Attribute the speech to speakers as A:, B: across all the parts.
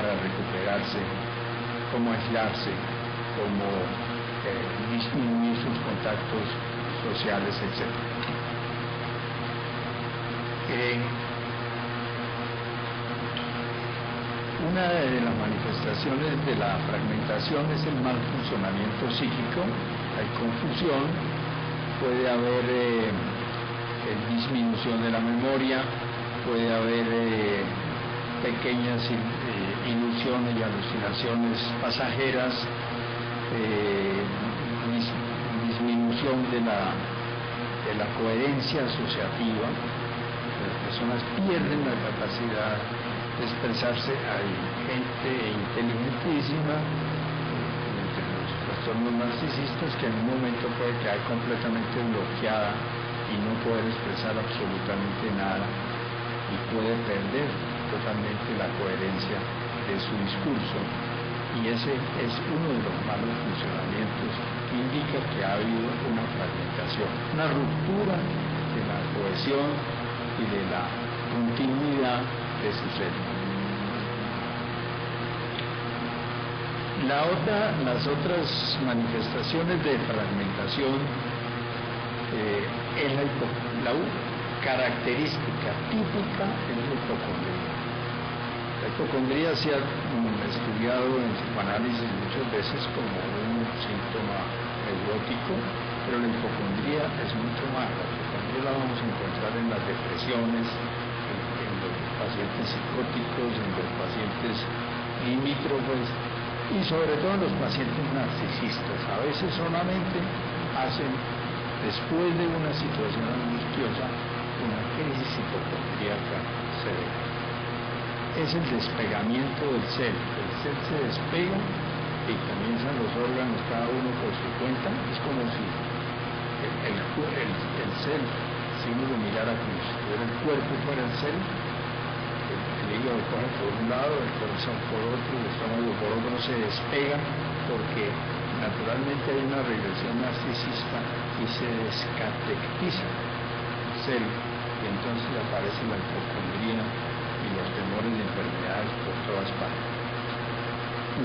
A: para recuperarse, cómo aislarse, cómo disminuir sus contactos sociales, etc. Una de las manifestaciones de la fragmentación es el mal funcionamiento psíquico. Hay confusión, puede haber disminución de la memoria, puede haber pequeñas ilusiones y alucinaciones pasajeras, disminución de la coherencia asociativa. Las personas pierden la capacidad de expresarse. Hay gente inteligentísima entre los trastornos narcisistas que en un momento puede quedar completamente bloqueada y no poder expresar absolutamente nada, y puede perder totalmente la coherencia de su discurso, y ese es uno de los malos funcionamientos que indica que ha habido una fragmentación, una ruptura de la cohesión y de la continuidad de su ser. Las otras manifestaciones de fragmentación es la característica típica es la hipocondría. La hipocondría se ha estudiado en psicoanálisis muchas veces como un síntoma neurótico, pero la hipocondría es mucho más. La hipocondría la vamos a encontrar en las depresiones, en los pacientes psicóticos, en los pacientes limítrofes y sobre todo en los pacientes narcisistas. A veces solamente hacen, después de una situación angustiosa, una crisis hipocondríaca severa. Es el despegamiento del ser. El ser se despega y comienzan los órganos cada uno por su cuenta. Es como si el ser, si uno lo mirara como si fuera el cuerpo fuera el ser, el hígado coge por un lado, el corazón por otro, el estómago por otro, se despegan porque naturalmente hay una regresión narcisista y se descatectiza el ser, y entonces aparece la hipocondría y los temores de enfermedades por todas partes.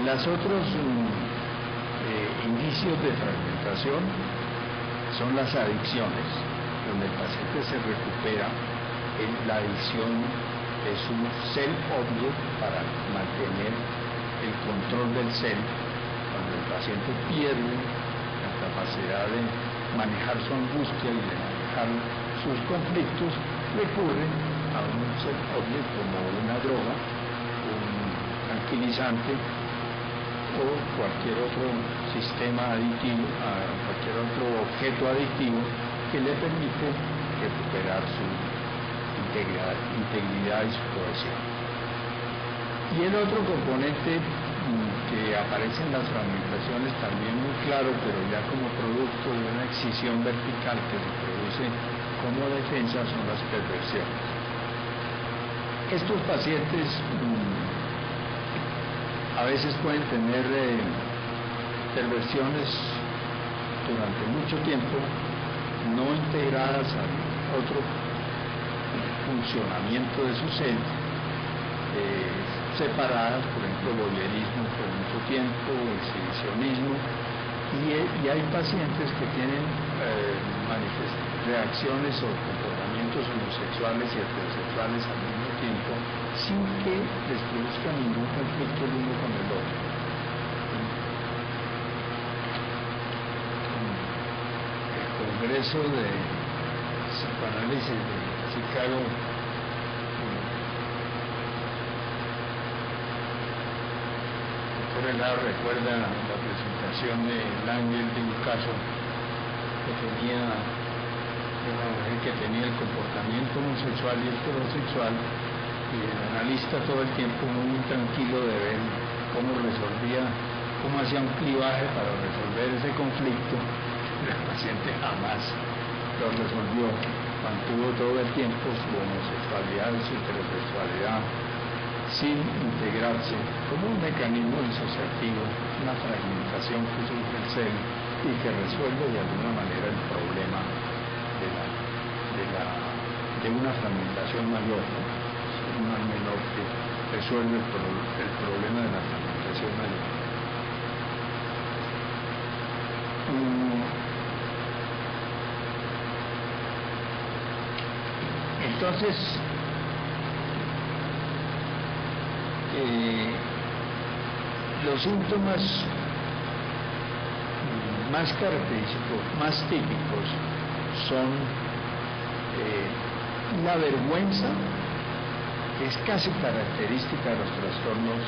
A: Los otros indicios de fragmentación son las adicciones, donde el paciente se recupera en la adicción es un self-object para mantener el control del self. Cuando el paciente pierde la capacidad de manejar su angustia y de manejar sus conflictos, recurre a un self-object como una droga, un tranquilizante o cualquier otro sistema adictivo, cualquier otro objeto adictivo que le permite recuperar su integridad y su cohesión. Y el otro componente que aparece en las fragmentaciones también muy claro, pero ya como producto de una excisión vertical que se produce como defensa, son las perversiones. Estos pacientes a veces pueden tener perversiones durante mucho tiempo, no integradas al otro funcionamiento de su ser, separadas, por ejemplo, voyerismo por mucho tiempo, exhibicionismo, y hay pacientes que tienen reacciones o comportamientos homosexuales y heterosexuales al mismo tiempo, sin que les produzca ningún conflicto el uno con el otro. El Congreso de Psicoanálisis de Chicago recuerda la presentación de Langel de un caso que tenía una mujer que tenía el comportamiento homosexual y heterosexual, y el analista todo el tiempo muy tranquilo de ver cómo resolvía, cómo hacía un clivaje para resolver ese conflicto. La paciente jamás lo resolvió, mantuvo todo el tiempo su homosexualidad y su heterosexualidad sin integrarse como un mecanismo disociativo, una fragmentación que sufre el ser y que resuelve de alguna manera el problema de una fragmentación mayor, un mal menor que resuelve el problema de la fragmentación mayor. Entonces, los síntomas más característicos, más típicos, son la vergüenza, que es casi característica de los trastornos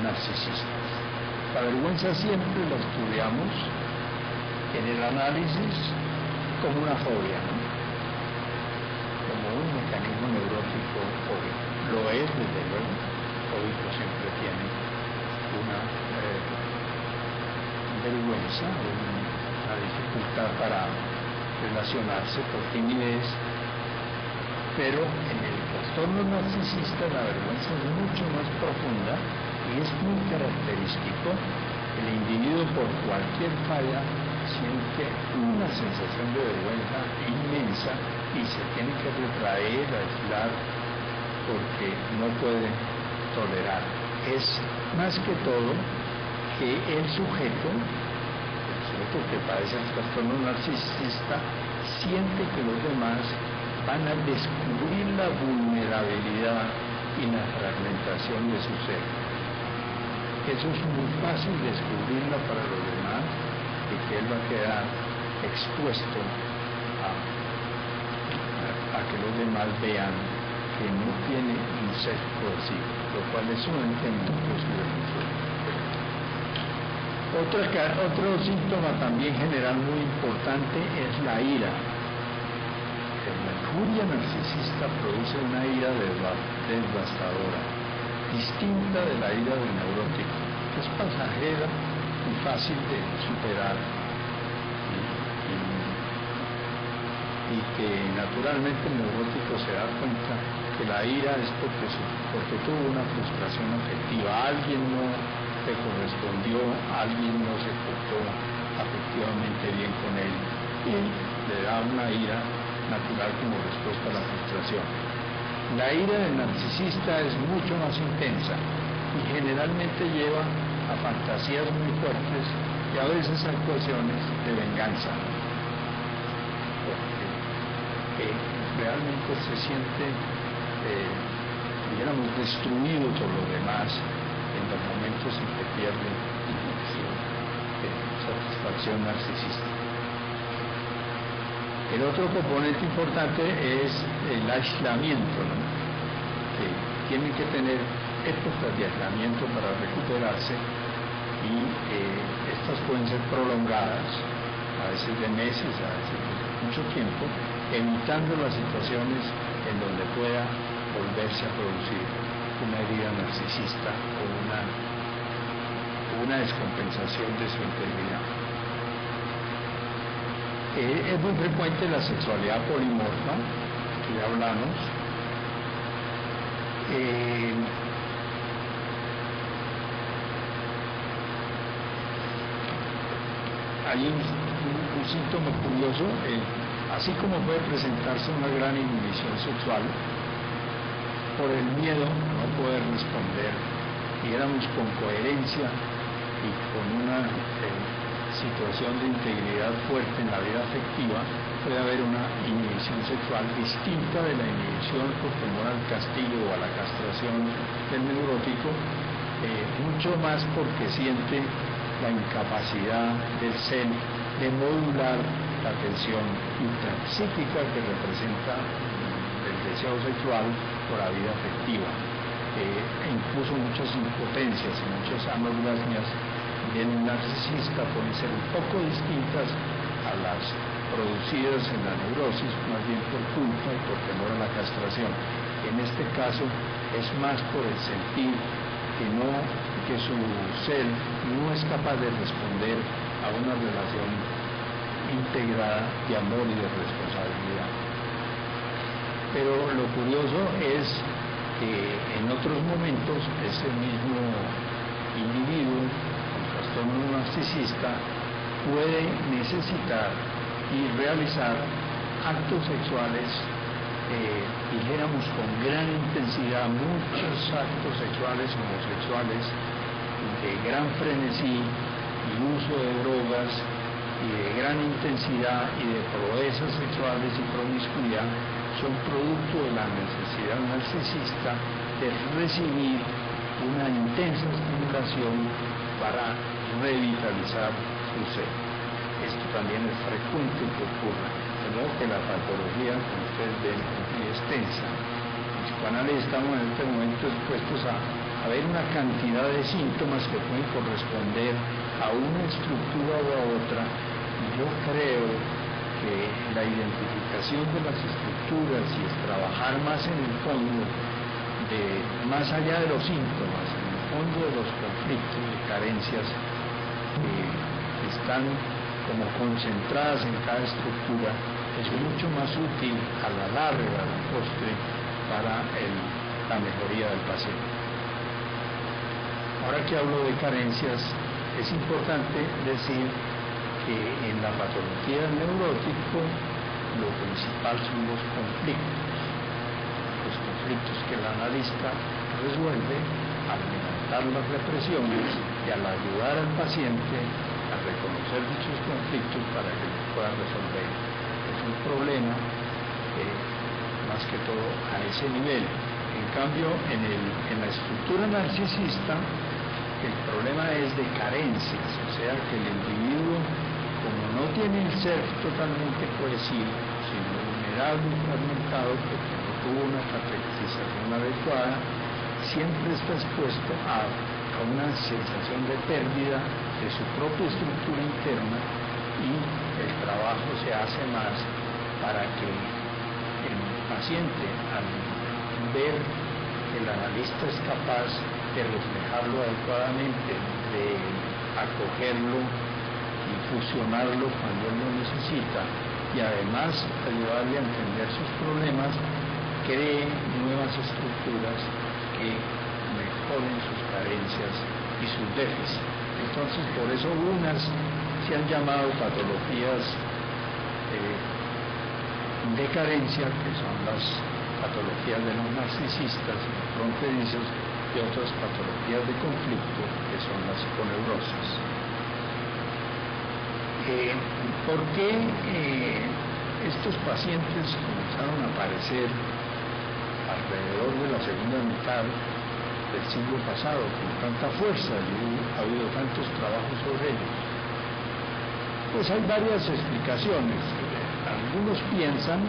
A: narcisistas. La vergüenza siempre la estudiamos en el análisis como una fobia, ¿no? Como un mecanismo neurótico fóbico. Lo es, desde luego. Fóbico siempre tiene una vergüenza, una dificultad para relacionarse por timidez, pero en el trastorno narcisista la vergüenza es mucho más profunda y es muy característico. El individuo, por cualquier falla, siente una sensación de vergüenza inmensa y se tiene que retraer, aislar, porque no puede tolerar. Es más que todo que el sujeto que padece el trastorno narcisista siente que los demás van a descubrir la vulnerabilidad y la fragmentación de su ser. Eso es muy fácil descubrirla para los demás y que él va a quedar expuesto a que los demás vean que no tiene un ser cohesivo, lo cual es sumamente imposible. Otro síntoma también general muy importante es la ira. La furia narcisista produce una ira devastadora, distinta de la ira del neurótico, que es pasajera y fácil de superar y que naturalmente el neurótico se da cuenta que la ira es porque tuvo una frustración afectiva, alguien no le correspondió, alguien no se portó afectivamente bien con él y le da una ira natural como respuesta a la frustración. La ira del narcisista es mucho más intensa y generalmente lleva a fantasías muy fuertes y a veces a actuaciones de venganza, porque realmente se siente, digamos, destruido por los demás en los momentos en que pierde su satisfacción narcisista. El otro componente importante es el aislamiento, ¿no? Que tienen que tener épocas de aislamiento para recuperarse y estas pueden ser prolongadas, a veces de meses, a veces de mucho tiempo, evitando las situaciones en donde pueda volverse a producir una herida narcisista o una descompensación de su integridad. Es muy frecuente la sexualidad polimorfa, que ya hablamos. Hay un síntoma curioso, así como puede presentarse una gran inhibición sexual, por el miedo a no poder responder, digamos, con coherencia y con una situación de integridad fuerte en la vida afectiva, puede haber una inhibición sexual distinta de la inhibición por temor al castigo o a la castración del neurótico, mucho más porque siente la incapacidad del ser de modular la tensión intrapsíquica que representa el deseo sexual por la vida afectiva, incluso muchas impotencias y muchas anorgasmias del narcisista pueden ser un poco distintas a las producidas en la neurosis, más bien por culpa y por temor a la castración. En este caso es más por el sentir que su ser no es capaz de responder a una relación integrada de amor y de responsabilidad. Pero lo curioso es que en otros momentos ese mismo individuo con trastorno narcisista puede necesitar y realizar actos sexuales dijéramos con gran intensidad muchos actos sexuales homosexuales de gran frenesí y uso de drogas y de gran intensidad y de proezas sexuales y promiscuidad son producto de la necesidad narcisista de recibir una intensa estimulación para revitalizar su ser. Esto también es frecuente que ocurra, de modo que la patología, como ustedes ven, es muy extensa. En psicoanálisis estamos en este momento expuestos a ver una cantidad de síntomas que pueden corresponder a una estructura o a otra, y yo creo que la identificación de las estructuras y es trabajar más en el fondo, más allá de los síntomas, en el fondo de los conflictos y carencias que están como concentradas en cada estructura, es mucho más útil a la larga del postre para la mejoría del paciente. Ahora que hablo de carencias, es importante decir que en la patología del neurótico lo principal son los conflictos que el analista resuelve al levantar las represiones y al ayudar al paciente a reconocer dichos conflictos para que los pueda resolver. Es un problema más que todo a ese nivel. En cambio, en la estructura narcisista, el problema es de carencias, o sea que el individuo, como no tiene el ser totalmente cohesivo, sino vulnerable y fragmentado, porque no tuvo una catequización adecuada, siempre está expuesto a una sensación de pérdida de su propia estructura interna, y el trabajo se hace más para que el paciente, al ver que el analista es capaz de reflejarlo adecuadamente, de acogerlo y fusionarlo cuando él lo necesita, y además ayudarle a entender sus problemas, cree nuevas estructuras que mejoren sus carencias y sus déficits. Entonces, por eso unas se han llamado patologías de carencia, que son las patologías de los narcisistas y los fronterizos, y otras patologías de conflicto, que son las psiconeurosis. ¿Por qué estos pacientes comenzaron a aparecer alrededor de la segunda mitad del siglo pasado con tanta fuerza y ha habido tantos trabajos sobre ellos? Pues hay varias explicaciones. Algunos piensan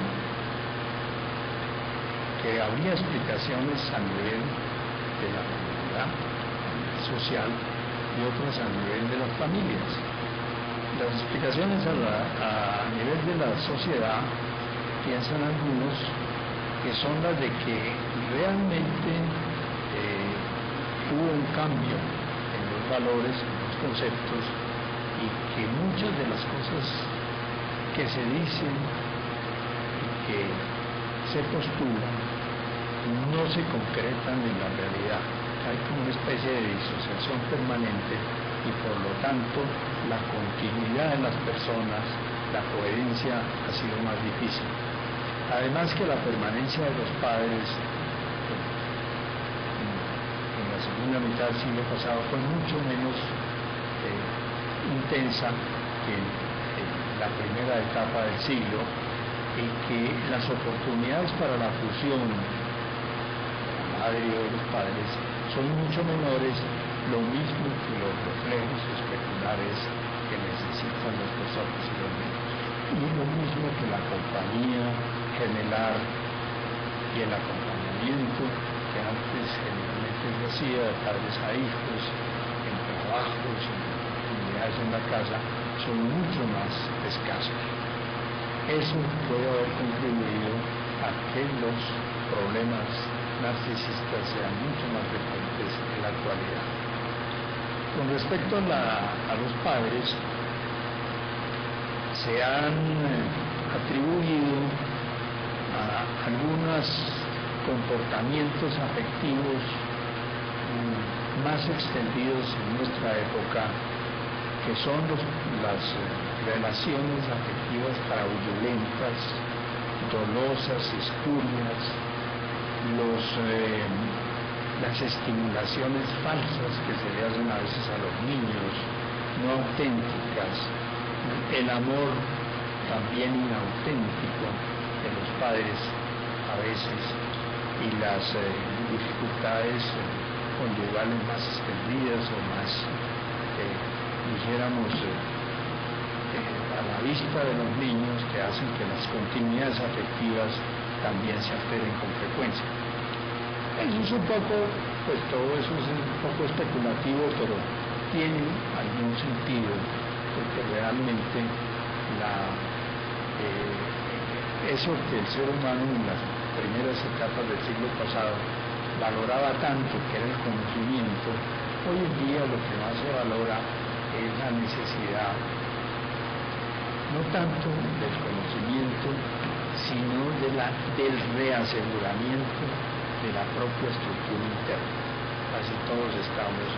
A: que habría explicaciones a nivel de la comunidad social y otras a nivel de las familias. Las explicaciones a nivel de la sociedad, piensan algunos, que son las de que realmente hubo un cambio en los valores, en los conceptos, y que muchas de las cosas que se dicen y que se postulan no se concretan en la realidad. Hay como una especie de disociación permanente y por lo tanto la continuidad de las personas, la coherencia ha sido más difícil. Además que la permanencia de los padres en la segunda mitad del siglo pasado fue mucho menos intensa que en la primera etapa del siglo, y que las oportunidades para la fusión de la madre y de los padres son mucho menores, lo mismo que los reflejos especulares que necesitan las personas y los niños, y lo mismo que la compañía gemelar y el acompañamiento que antes generalmente se hacía de padres a hijos, en trabajos, en actividades en la casa, son mucho más escasos. Eso puede haber contribuido a que los problemas narcisistas sean mucho más frecuentes en la actualidad. Con respecto a los padres, se han atribuido a algunos comportamientos afectivos más extendidos en nuestra época, que son las relaciones afectivas fraudulentas dolosas, espurias, las estimulaciones falsas que se le hacen a veces a los niños, no auténticas, el amor también inauténtico de los padres a veces, y las dificultades conyugales más extendidas o más, dijéramos, a la vista de los niños, que hacen que las continuidades afectivas también se alteren con frecuencia. Eso es un poco, pues todo eso es un poco especulativo, pero tiene algún sentido, porque realmente eso que el ser humano en las primeras etapas del siglo pasado valoraba tanto, que era el conocimiento, hoy en día lo que más se valora es la necesidad, no tanto del conocimiento, sino del reaseguramiento de la propia estructura interna. Casi todos estamos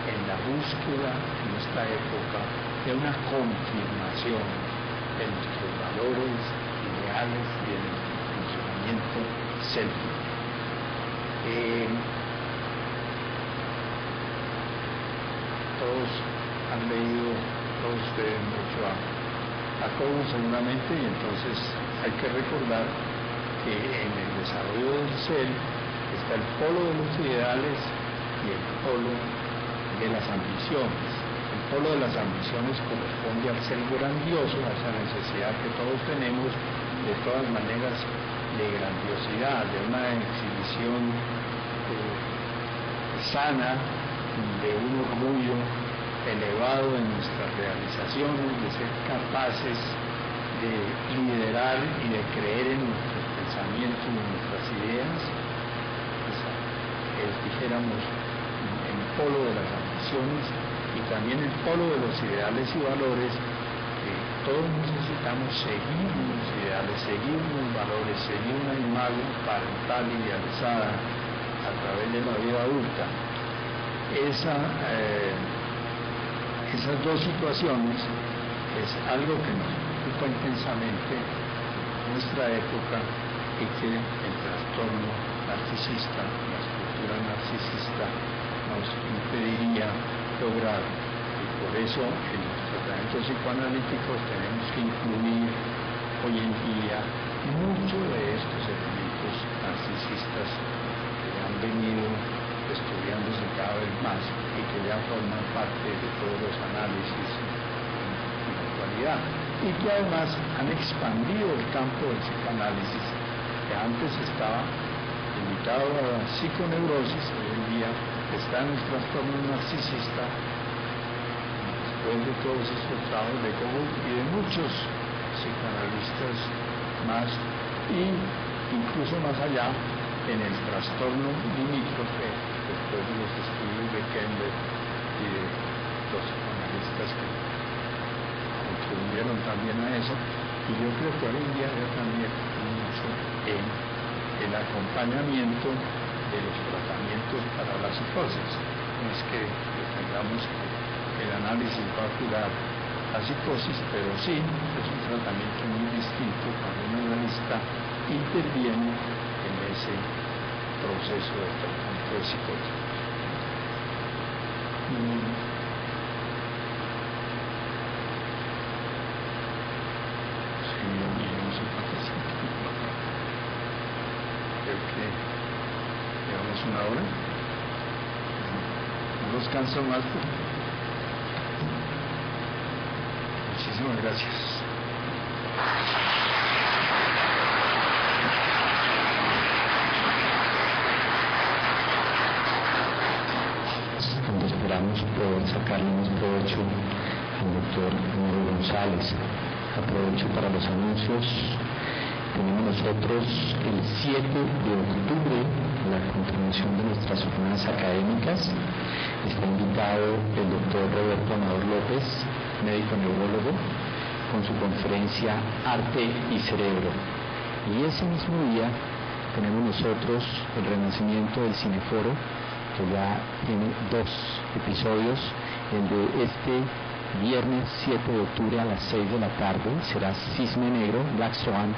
A: en la búsqueda en esta época de una confirmación de nuestros valores, ideales y de nuestro funcionamiento céltico. Todos han leído, todos ustedes, mucho a Jacobo seguramente, y entonces hay que recordar que en el desarrollo del ser está el polo de los ideales y el polo de las ambiciones. El polo de las ambiciones corresponde al ser grandioso, a esa necesidad que todos tenemos, de todas maneras, de grandiosidad, de una exhibición sana, de un orgullo elevado en nuestras realizaciones, de ser capaces de liderar y de creer en nuestros pensamientos y en nuestras ideas. Dijéramos, el polo de las ambiciones y también el polo de los ideales y valores, que todos necesitamos seguir unos ideales, seguir unos valores, seguir una imagen parental idealizada a través de la vida adulta. Esas dos situaciones es algo que nos preocupa intensamente en nuestra época, y que el trastorno narcisista, la estructura narcisista, nos impediría lograr. Y por eso en los tratamientos psicoanalíticos tenemos que incluir hoy en día muchos de estos elementos narcisistas que han venido estudiándose cada vez más y que ya forman parte de todos los análisis en la actualidad, y que además han expandido el campo del psicoanálisis, que antes estaba limitado a la psiconeurosis, hoy en día está en el trastorno narcisista, después de todos estos trabajos de Jacobo y de muchos psicoanalistas más, y incluso más allá en el trastorno limítrofe, después de los estudios de Kender y de los psicoanalistas que contribuyeron también a eso. Y yo creo que hoy en día ya también mucho en el acompañamiento de los tratamientos para la psicosis. No es que tengamos el análisis va a curar la psicosis, pero sí es un tratamiento muy distinto cuando un analista interviene en ese proceso de tratamiento de psicosis. Creo que llevamos una hora. No los canso más. Muchísimas gracias.
B: Cuando esperamos poder sacarle más provecho al doctor Manuel González. Aprovecho para los anuncios. Tenemos nosotros el 7 de octubre la continuación de nuestras jornadas académicas. Está invitado el doctor Roberto Amador López, médico neurólogo, con su conferencia Arte y Cerebro. Y ese mismo día tenemos nosotros el renacimiento del Cineforo, que ya tiene 2 episodios. El de este viernes 7 de octubre a las 6 de la tarde será Cisne Negro, Black Swan,